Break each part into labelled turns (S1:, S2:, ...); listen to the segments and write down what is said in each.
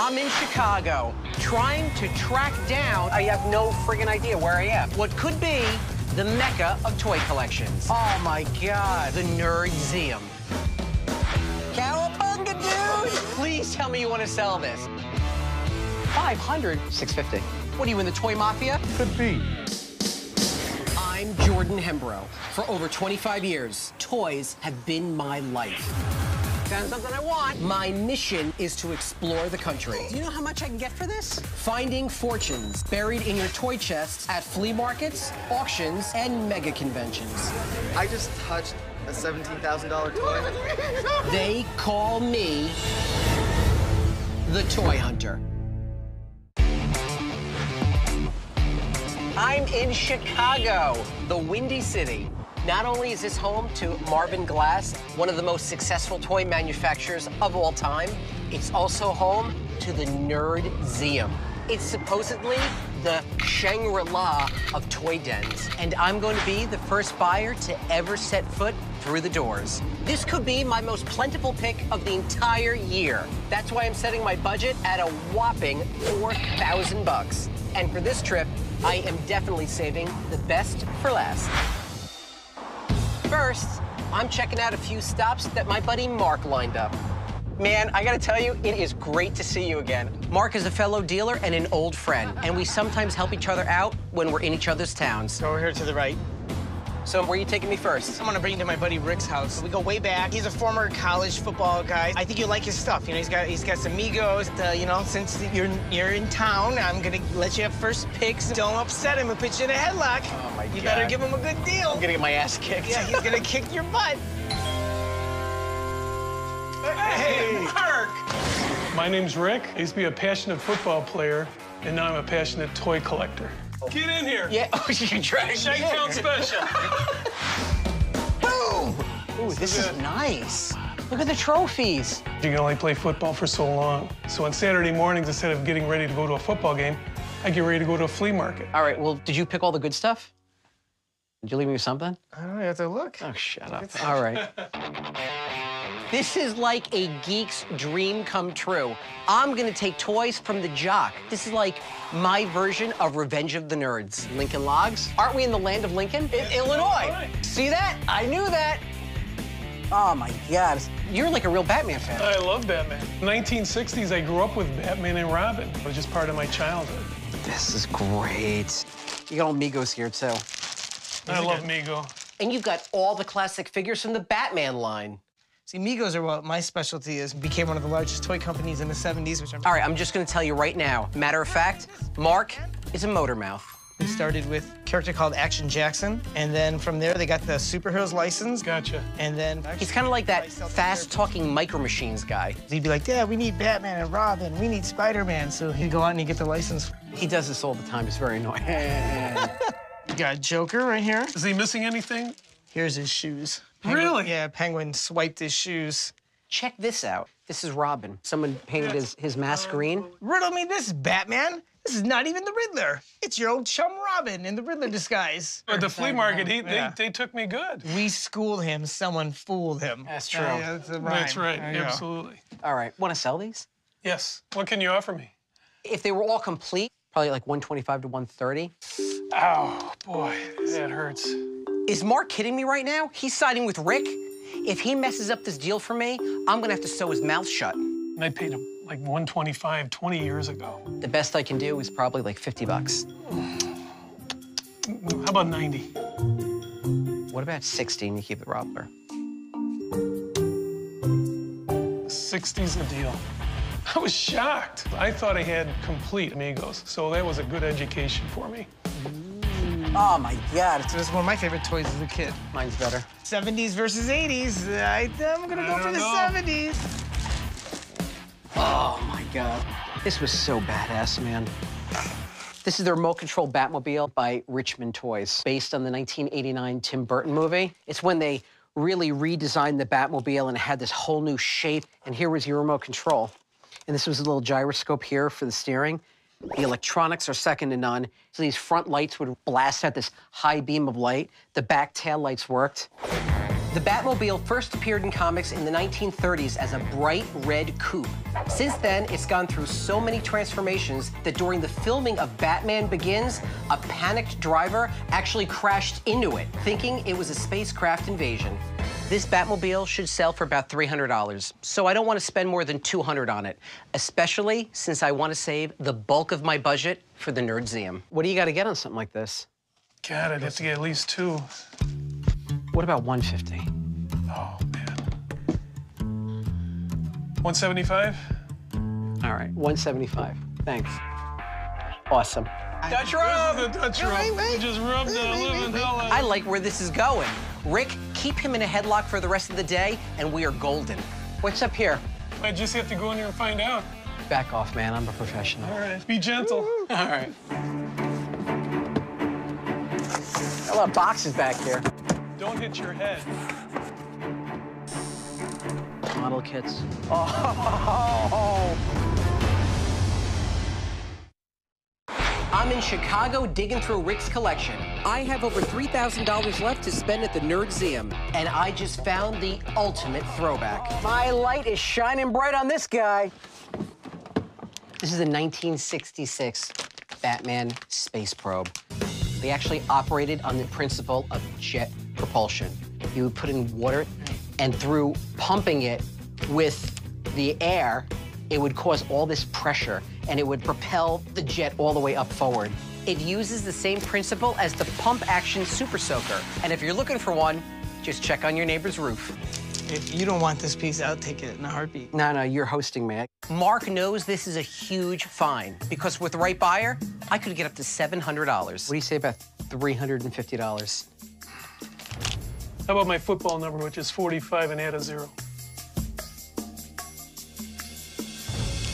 S1: I'm in Chicago, trying to track down, I have no friggin' idea where I am, what could be the mecca of toy collections. Oh, my God. The Nerdzeum. Cowabunga, dude! Please tell me you want to sell this. 500? 650. What are you, in the toy mafia?
S2: Could be.
S1: I'm Jordan Hembrow. For over 25 years, toys have been my life. Found something I want. My mission is to explore the country. Do you know how much I can get for this? Finding fortunes buried in your toy chests at flea markets, auctions, and mega conventions.
S3: I just touched a $17,000 toy.
S1: They call me the Toy Hunter. I'm in Chicago, the Windy City. Not only is this home to Marvin Glass, one of the most successful toy manufacturers of all time, it's also home to the Nerdzeum. It's supposedly the Shangri-La of toy dens, and I'm going to be the first buyer to ever set foot through the doors. This could be my most plentiful pick of the entire year. That's why I'm setting my budget at a whopping $4,000. And for this trip, I am definitely saving the best for last. First, I'm checking out a few stops that my buddy Mark lined up. Man, I gotta tell you, it is great to see you again. Mark is a fellow dealer and an old friend, and we sometimes help each other out when we're in each other's towns.
S4: So we're here to the right.
S1: So where are you taking me first?
S4: I'm gonna bring you to my buddy Rick's house. We go way back. He's a former college football guy. I think you like his stuff. You know, he's got some Migos. You know, since you're in town, I'm gonna let you have first picks. Don't upset him and put you in a headlock.
S1: Oh my God.
S4: You better give him a good deal.
S1: I'm gonna get my ass kicked.
S4: Yeah, he's gonna kick your butt. Hey, Mark!
S2: My name's Rick. I used to be a passionate football player, and now I'm a passionate toy collector. Get in here.
S1: Yeah, oh, you can drag
S2: Shakedown special.
S1: Boom! Ooh, this is nice. Look at the trophies.
S2: You can only play football for so long. So on Saturday mornings, instead of getting ready to go to a football game, I get ready to go to a flea market.
S1: All right, well, did you pick all the good stuff? Did you leave me with something?
S4: I don't know, you have to look.
S1: Oh, shut up. All right. This is like a geek's dream come true. I'm gonna take toys from the jock. This is like my version of Revenge of the Nerds. Lincoln Logs? Aren't we in the land of Lincoln? In Illinois.
S2: Right.
S1: See that? I knew that. Oh my God. You're like a real Batman fan.
S2: I love Batman. 1960s, I grew up with Batman and Robin. It was just part of my childhood.
S1: This is great. You got all Migos here, too.
S2: I love Migo.
S1: And you've got all the classic figures from the Batman line.
S4: See, Migos are what my specialty is. Became one of the largest toy companies in the 70s, which I'm...
S1: All right, I'm just gonna tell you right now. Matter of fact, Mark is a motor mouth.
S4: We started with a character called Action Jackson, and then from there, they got the Superheroes license.
S2: Gotcha.
S4: And then...
S1: He's kind of like that fast-talking Micro Machines guy.
S4: He'd be like, yeah, we need Batman and Robin, we need Spider-Man. So he'd go out and he'd get the license.
S1: He does this all the time. It's very annoying.
S4: You got Joker right here.
S2: Is he missing anything?
S4: Here's his shoes.
S2: Really?
S4: Yeah, Penguin swiped his shoes.
S1: Check this out. This is Robin. Someone painted his mask green.
S4: Riddle me this, Batman. This is not even the Riddler. It's your old chum Robin in the Riddler disguise.
S2: At the flea market, they took me good.
S4: We schooled him, someone fooled him.
S1: That's true.
S4: Yeah, that's a rhyme.
S2: That's right,
S4: There you go.
S2: absolutely.
S1: All right, want to sell these?
S2: Yes. What can you offer me?
S1: If they were all complete, probably like 125 to 130.
S2: Ow, boy, that hurts.
S1: Is Mark kidding me right now? He's siding with Rick. If he messes up this deal for me, I'm gonna have to sew his mouth shut.
S2: And I paid him like 125 20 years ago.
S1: The best I can do is probably like 50 bucks.
S2: How about 90?
S1: What about 60 and you keep the Robber?
S2: 60's the deal. I was shocked. I thought I had complete Amigos, so that was a good education for me.
S1: Oh my God.
S4: So this is one of my favorite toys as a kid.
S1: Mine's better.
S4: 70s versus 80s. I'm gonna go for the 70s.
S1: Oh my God. This was so badass, man. This is the remote control Batmobile by Richmond Toys, based on the 1989 Tim Burton movie. It's when they really redesigned the Batmobile and it had this whole new shape. And here was your remote control. And this was a little gyroscope here for the steering. The electronics are second to none. So these front lights would blast out this high beam of light. The back tail lights worked. The Batmobile first appeared in comics in the 1930s as a bright red coupe. Since then, it's gone through so many transformations that during the filming of Batman Begins, a panicked driver actually crashed into it, thinking it was a spacecraft invasion. This Batmobile should sell for about $300, so I don't want to spend more than $200 on it, especially since I want to save the bulk of my budget for the Nerdseum. What do you got to get on something like this?
S2: God, I'd have to get at least 2.
S1: What about 150?
S2: Oh, man. 175?
S1: All right, 175. Thanks. Awesome. Dutch rub!
S2: This is the Dutch rub. We just rubbed the living hell out of
S1: I like where this is going. Rick, keep him in a headlock for the rest of the day, and we are golden. What's up here?
S2: I just have to go in there and find out.
S1: Back off, man. I'm a professional.
S2: All right, be gentle.
S1: All right. Got a lot of boxes back here.
S2: Don't hit your head.
S1: Model kits. Oh! I'm in Chicago digging through Rick's collection. I have over $3,000 left to spend at the Nerdseum, and I just found the ultimate throwback. My light is shining bright on this guy. This is a 1966 Batman space probe. They actually operated on the principle of jet propulsion. You would put in water, and through pumping it with the air, it would cause all this pressure, and it would propel the jet all the way up forward. It uses the same principle as the pump-action Super Soaker. And if you're looking for one, just check on your neighbor's roof.
S4: If you don't want this piece, I'll take it in a heartbeat.
S1: No, you're hosting me. Mark knows this is a huge find, because with the right buyer, I could get up to $700. What do you say about $350?
S2: How about my football number, which is 45 and add a 0?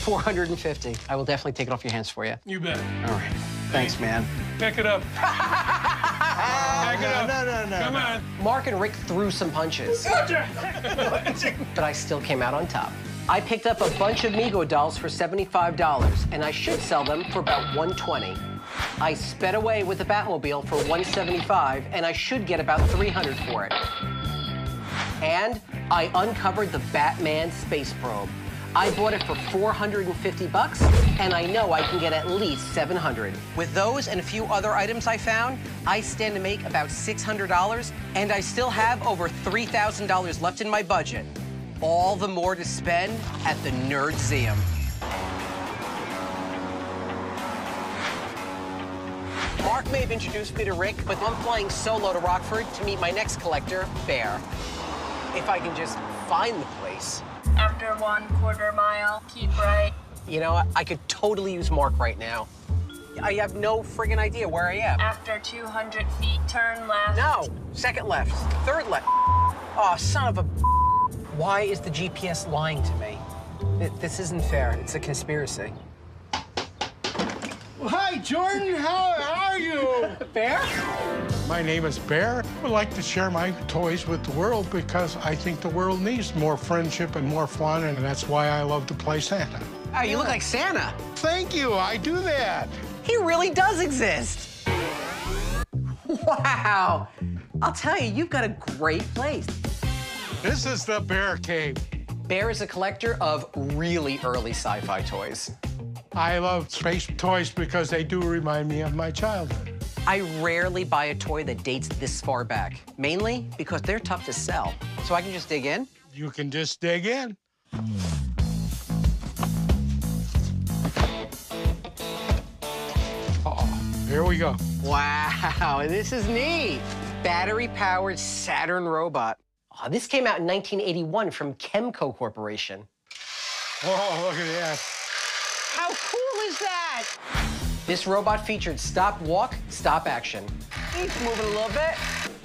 S1: 450. I will definitely take it off your hands for you.
S2: You bet.
S1: All right. Thanks, man.
S2: Back it up. Back it up.
S4: No.
S2: Come on.
S1: Mark and Rick threw some punches. But I still came out on top. I picked up a bunch of Mego dolls for $75, and I should sell them for about $120. I sped away with the Batmobile for $175, and I should get about $300 for it. And I uncovered the Batman space probe. I bought it for $450, and I know I can get at least $700. With those and a few other items I found, I stand to make about $600, and I still have over $3,000 left in my budget. All the more to spend at the Nerdseum. Mark may have introduced me to Rick, but I'm flying solo to Rockford to meet my next collector, Bear. If I can just find the place.
S5: After 1/4 mile, keep right.
S1: You know, I could totally use Mark right now. I have no friggin' idea where I am.
S5: After 200 feet, turn left.
S1: No, second left, third left. Oh, son of a... Why is the GPS lying to me? This isn't fair. It's a conspiracy.
S6: Well, hi, Jordan. How are you?
S1: Bear?
S6: My name is Bear. I would like to share my toys with the world because I think the world needs more friendship and more fun, and that's why I love to play Santa.
S1: Oh, you look like Santa.
S6: Thank you. I do that.
S1: He really does exist. Wow. I'll tell you, you've got a great place.
S6: This is the Bear Cave.
S1: Bear is a collector of really early sci-fi toys.
S6: I love space toys because they do remind me of my childhood.
S1: I rarely buy a toy that dates this far back, mainly because they're tough to sell. So I can just dig in?
S6: You can just dig in. Here we go.
S1: Wow, this is neat. Battery-powered Saturn robot. Oh, this came out in 1981 from Chemco Corporation.
S6: Oh, look at that.
S1: How cool is that? This robot featured stop walk, stop action. Keep moving a little bit.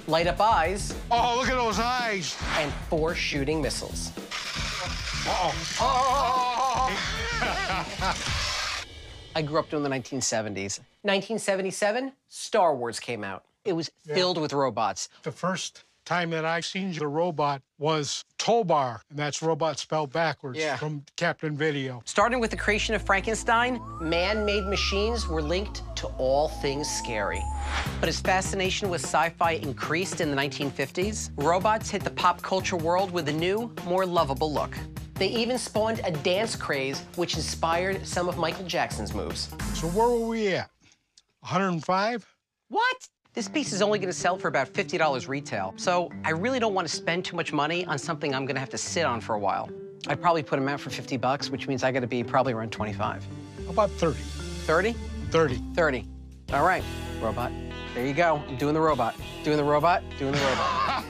S1: Light up eyes.
S6: Oh, look at those eyes.
S1: And 4 shooting missiles. I grew up during the 1970s. 1977, Star Wars came out. It was filled with robots.
S6: The first time that I seen the robot was Tobar, and that's robot spelled backwards from Captain Video.
S1: Starting with the creation of Frankenstein, man-made machines were linked to all things scary. But as fascination with sci-fi increased in the 1950s, robots hit the pop culture world with a new, more lovable look. They even spawned a dance craze which inspired some of Michael Jackson's moves.
S6: So where were we at? 105?
S1: What? This piece is only going to sell for about $50 retail, so I really don't want to spend too much money on something I'm going to have to sit on for a while. I'd probably put them out for $50, which means I got to be probably around 25.
S6: About 30.
S1: 30?
S6: 30.
S1: 30. All right, robot. There you go. I'm doing the robot. Doing the robot. Doing the robot.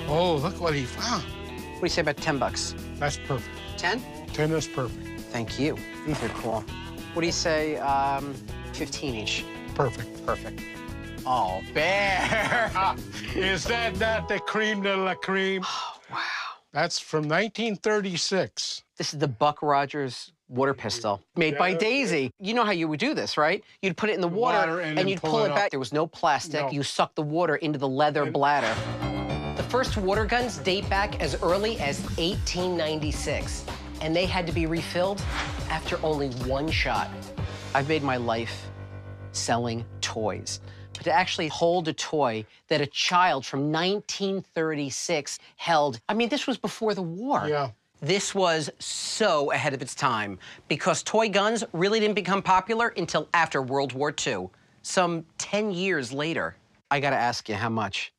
S6: Oh, look what he found.
S1: What do you say about 10 bucks?
S6: That's perfect.
S1: 10?
S6: 10 is perfect.
S1: Thank you. These are cool. What do you say, 15 each?
S6: Perfect.
S1: Perfect. Oh, Bear!
S6: Is that not the creme de la creme?
S1: Oh, wow.
S6: That's from 1936.
S1: This is the Buck Rogers water pistol made by Daisy. You know how you would do this, right? You'd put it in the water and you'd pull it back. There was no plastic. No. You sucked the water into the leather bladder. The first water guns date back as early as 1896, and they had to be refilled after only one shot. I've made my life selling toys. But to actually hold a toy that a child from 1936 held, I mean, this was before the war.
S6: Yeah.
S1: This was so ahead of its time because toy guns really didn't become popular until after World War II, some 10 years later. I gotta ask you, how much?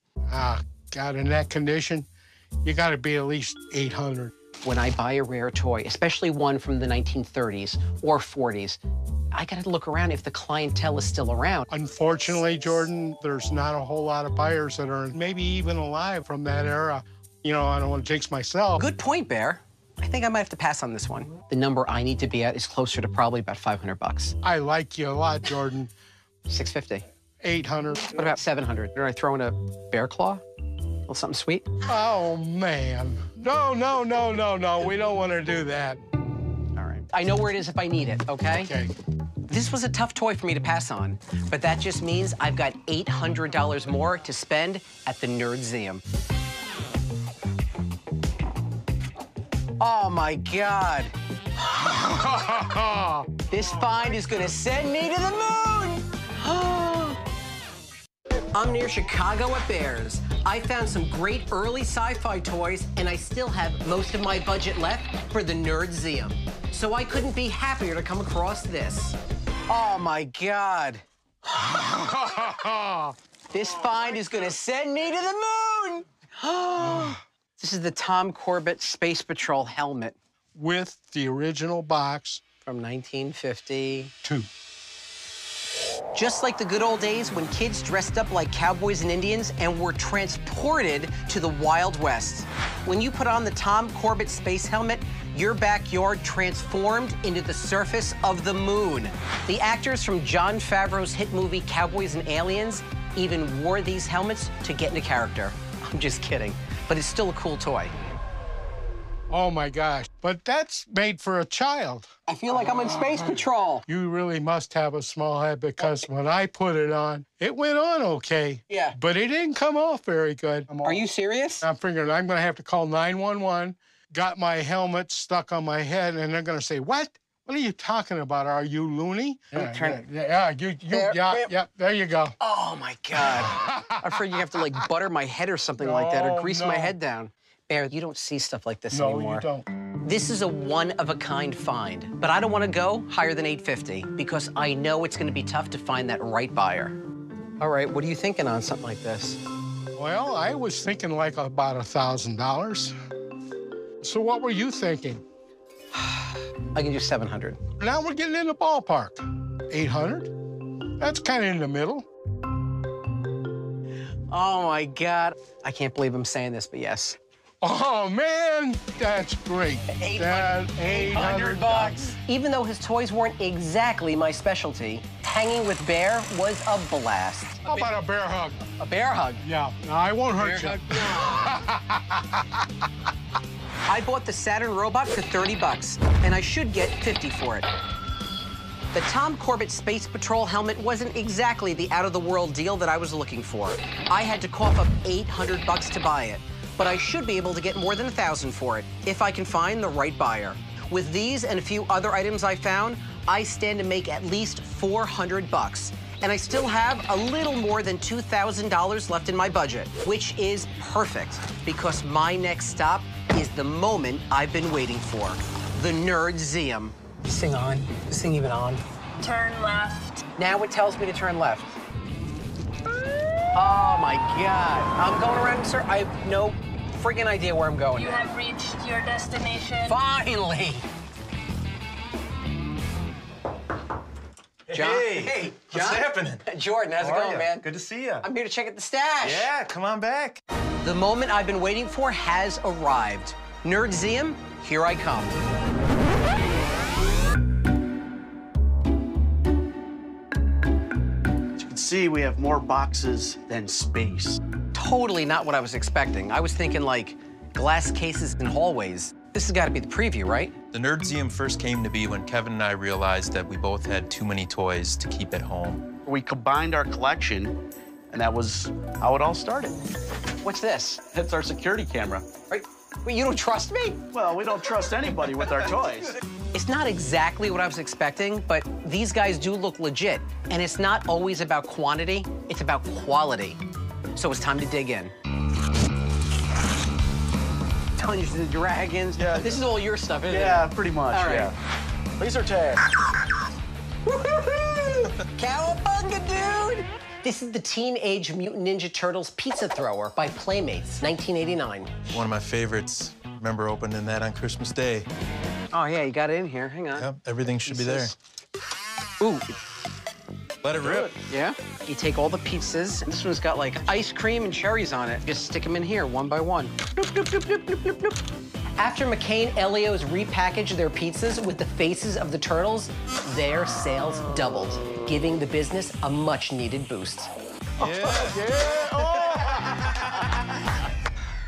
S6: God, in that condition, you gotta be at least 800.
S1: When I buy a rare toy, especially one from the 1930s or 40s, I gotta look around if the clientele is still around.
S6: Unfortunately, Jordan, there's not a whole lot of buyers that are maybe even alive from that era. You know, I don't want to jinx myself.
S1: Good point, Bear. I think I might have to pass on this one. The number I need to be at is closer to probably about 500 bucks.
S6: I like you a lot, Jordan.
S1: 650.
S6: 800.
S1: What about 700? Did I throw in a bear claw? A little something sweet?
S6: Oh, man. No, no, no, no, no. We don't want to do that.
S1: All right. I know where it is if I need it, okay?
S6: Okay.
S1: This was a tough toy for me to pass on, but that just means I've got $800 more to spend at the Nerdseum. Oh, my God. This find is gonna send me to the moon! I'm near Chicago at Bears. I found some great early sci-fi toys, and I still have most of my budget left for the Nerdseum. So I couldn't be happier to come across this. Oh, my God. This find is gonna send me to the moon! This is the Tom Corbett Space Patrol helmet.
S6: With the original box.
S1: From 1952. Just like the good old days when kids dressed up like cowboys and Indians and were transported to the Wild West. When you put on the Tom Corbett space helmet, your backyard transformed into the surface of the moon. The actors from Jon Favreau's hit movie Cowboys and Aliens even wore these helmets to get into character. I'm just kidding, but it's still a cool toy.
S6: Oh, my gosh. But that's made for a child.
S1: I feel like I'm in Space Patrol.
S6: You really must have a small head because when I put it on, it went on okay.
S1: Yeah.
S6: But it didn't come off very good.
S1: Are you serious?
S6: I'm figuring I'm going to have to call 911, got my helmet stuck on my head, and they're going to say, what? What are you talking about? Are you loony?
S1: Let me turn it.
S6: Yeah, there you go.
S1: Oh, my God. I'm afraid you have to, like, butter my head or something like that or grease my head down. Bear, you don't see stuff like this anymore.
S6: No, you don't.
S1: This is a one-of-a-kind find, but I don't want to go higher than $850 because I know it's going to be tough to find that right buyer. All right, what are you thinking on something like this?
S6: Well, I was thinking like about $1,000. So what were you thinking?
S1: I can do 700.
S6: Now we're getting in the ballpark. 800? That's kind of in the middle.
S1: Oh, my God. I can't believe I'm saying this, but yes.
S6: Oh, man, that's great.
S1: 800 bucks. Even though his toys weren't exactly my specialty, hanging with Bear was a blast.
S6: How about a bear hug?
S1: A bear hug?
S6: Yeah, no, I won't hurt you.
S1: I bought the Saturn robot for 30 bucks, and I should get 50 for it. The Tom Corbett Space Patrol helmet wasn't exactly the out-of-the-world deal that I was looking for. I had to cough up $800 to buy it, but I should be able to get more than $1,000 for it if I can find the right buyer. With these and a few other items I found, I stand to make at least $400, and I still have a little more than $2,000 left in my budget, which is perfect because my next stop is the moment I've been waiting for, the Nerdseum.
S4: This thing on? This thing even on?
S5: Turn left.
S1: Now it tells me to turn left. Oh my God. I'm going around, sir. I have no friggin' idea where I'm going.
S5: You have reached your destination.
S1: Finally. John?
S7: Hey, what's
S1: John?
S7: happening?
S1: Jordan, how's it
S7: How are
S1: going,
S7: ya?
S1: man?
S7: Good to see you.
S1: I'm here to check out the stash.
S7: Yeah, come on back.
S1: The moment I've been waiting for has arrived. Nerdseum, here I come.
S8: As you can see, we have more boxes than space.
S1: Totally not what I was expecting. I was thinking like glass cases and hallways. This has got to be the preview, right?
S9: The Nerdseum first came to be when Kevin and I realized that we both had too many toys to keep at home.
S8: We combined our collection, and that was how it all started.
S1: What's this?
S8: That's our security camera.
S1: Wait, you don't trust me?
S8: Well, we don't trust anybody with our toys.
S1: It's not exactly what I was expecting, but these guys do look legit. And it's not always about quantity, it's about quality. So it's time to dig in. Dungeons and Dragons.
S8: Yeah.
S1: This is all your stuff, isn't it?
S8: Yeah, pretty much,
S1: All right.
S8: yeah. Laser tag.
S1: Cowabunga, dude! This is the Teenage Mutant Ninja Turtles Pizza Thrower by Playmates, 1989.
S9: One of my favorites. Remember opening that on Christmas Day.
S1: Oh, yeah, you got it in here. Hang on.
S9: Yep, everything should be there.
S1: Ooh,
S9: Let it rip.
S1: yeah? You take all the pizzas. This one's got, like, ice cream and cherries on it. Just stick them in here, one by one. Bloop, bloop, bloop, bloop, bloop, bloop, bloop. After McCain Elios repackaged their pizzas with the faces of the turtles, their sales doubled, giving the business a much-needed boost.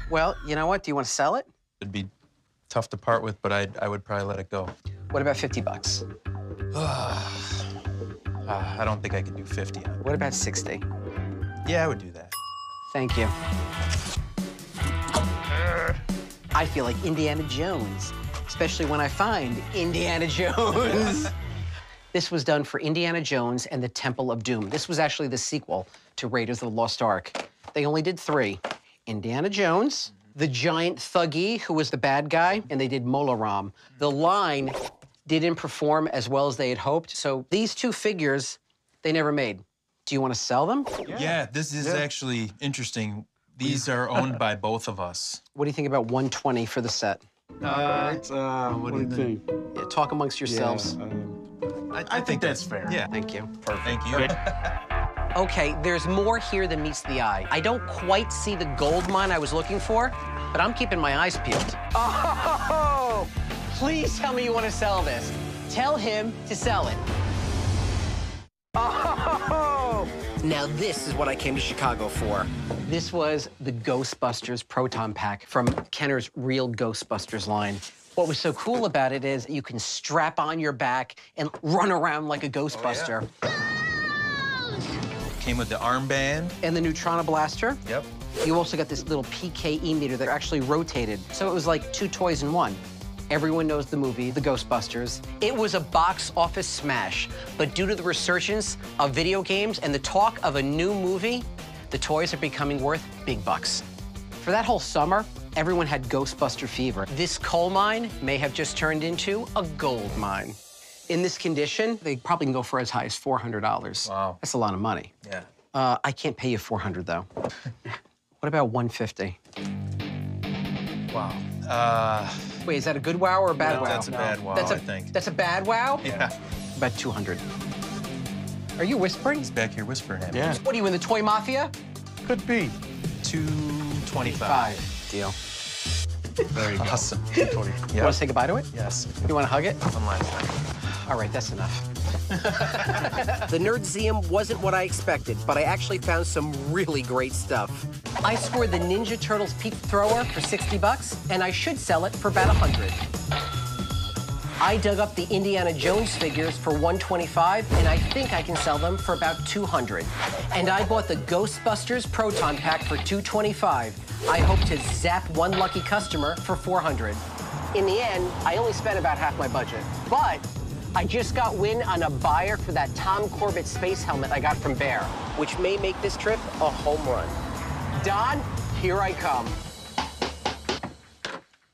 S1: Well, you know what? Do you want to sell it?
S9: It'd be tough to part with, but I would probably let it go.
S1: What about $50?
S9: I don't think I could do 50 on it.
S1: What about 60?
S9: Yeah, I would do that.
S1: Thank you. I feel like Indiana Jones, especially when I find Indiana Jones. This was done for Indiana Jones and the Temple of Doom. This was actually the sequel to Raiders of the Lost Ark. They only did 3. Indiana Jones, the giant Thuggee, who was the bad guy, and they did Mola Ram. The line didn't perform as well as they had hoped, so these 2 figures, they never made. Do you want to sell them?
S9: Yeah, this is actually interesting. These are owned by both of us.
S1: What do you think about $120 for the set?
S8: What do you think?
S1: Yeah, talk amongst yourselves.
S9: I think that's fair. Yeah.
S1: Thank you.
S9: Perfect. Thank you.
S1: Okay, there's more here than meets the eye. I don't quite see the gold mine I was looking for, but I'm keeping my eyes peeled. Oh, please tell me you want to sell this. Tell him to sell it. Oh, now this is what I came to Chicago for. This was the Ghostbusters Proton Pack from Kenner's Real Ghostbusters line. What was so cool about it is you can strap on your back and run around like a Ghostbuster.
S9: Oh, yeah. Came with the armband.
S1: And the Neutrona Blaster.
S9: Yep.
S1: You also got this little PKE meter that actually rotated. So it was like 2 toys in one. Everyone knows the movie, The Ghostbusters. It was a box office smash, but due to the resurgence of video games and the talk of a new movie, the toys are becoming worth big bucks. For that whole summer, everyone had Ghostbuster fever. This coal mine may have just turned into a gold mine. In this condition, they probably can go for as high as $400.
S9: Wow.
S1: That's a lot of money.
S9: Yeah.
S1: I can't pay you $400 though. What about $150?
S9: Wow.
S1: Wait, is that a good wow or a bad wow?
S9: That's a bad wow,
S1: That's
S9: I think.
S1: That's a bad wow?
S9: Yeah.
S1: About 200. Are you whispering?
S9: He's back here whispering at me.
S8: Yeah.
S1: What are you, in the toy mafia?
S8: Could be.
S9: 225.
S1: Deal.
S8: There you go.
S9: Awesome.
S1: You want to say goodbye to it?
S9: Yes.
S1: You want to hug it?
S9: One last time.
S1: All right, that's enough. The Nerdseum wasn't what I expected, but I actually found some really great stuff. I scored the Ninja Turtles Pizza Thrower for $60, and I should sell it for about $100. I dug up the Indiana Jones figures for $125, and I think I can sell them for about $200. And I bought the Ghostbusters Proton Pack for $225. I hope to zap one lucky customer for $400. In the end, I only spent about half my budget. But I just got wind on a buyer for that Tom Corbett space helmet I got from Bear, which may make this trip a home run. Don, here I come.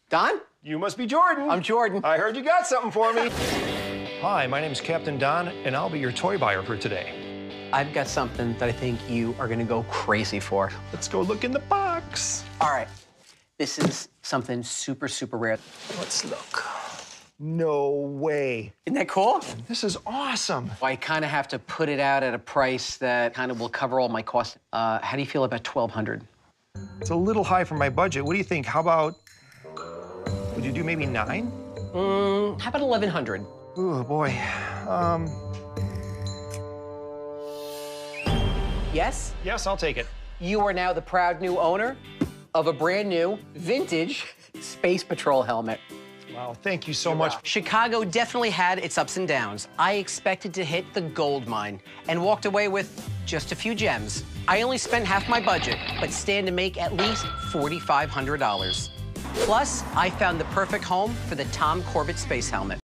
S1: Don?
S10: You must be Jordan.
S1: I'm Jordan.
S10: I heard you got something for me. Hi, my name's Captain Don, and I'll be your toy buyer for today.
S1: I've got something that I think you are gonna go crazy for.
S10: Let's go look in the box.
S1: All right, this is something super, super rare.
S10: Let's look. No way.
S1: Isn't that cool?
S10: This is awesome.
S1: I kind of have to put it out at a price that kind of will cover all my costs. How do you feel about $1,200?
S10: It's a little high for my budget. What do you think? How about, would you do maybe 9?
S1: How about 1,100?
S10: Oh, boy.
S1: Yes?
S10: Yes, I'll take it.
S1: You are now the proud new owner of a brand new, vintage Space Patrol helmet.
S10: Wow, thank you so much.
S1: Chicago definitely had its ups and downs. I expected to hit the gold mine and walked away with just a few gems. I only spent half my budget, but stand to make at least $4,500. Plus, I found the perfect home for the Tom Corbett space helmet.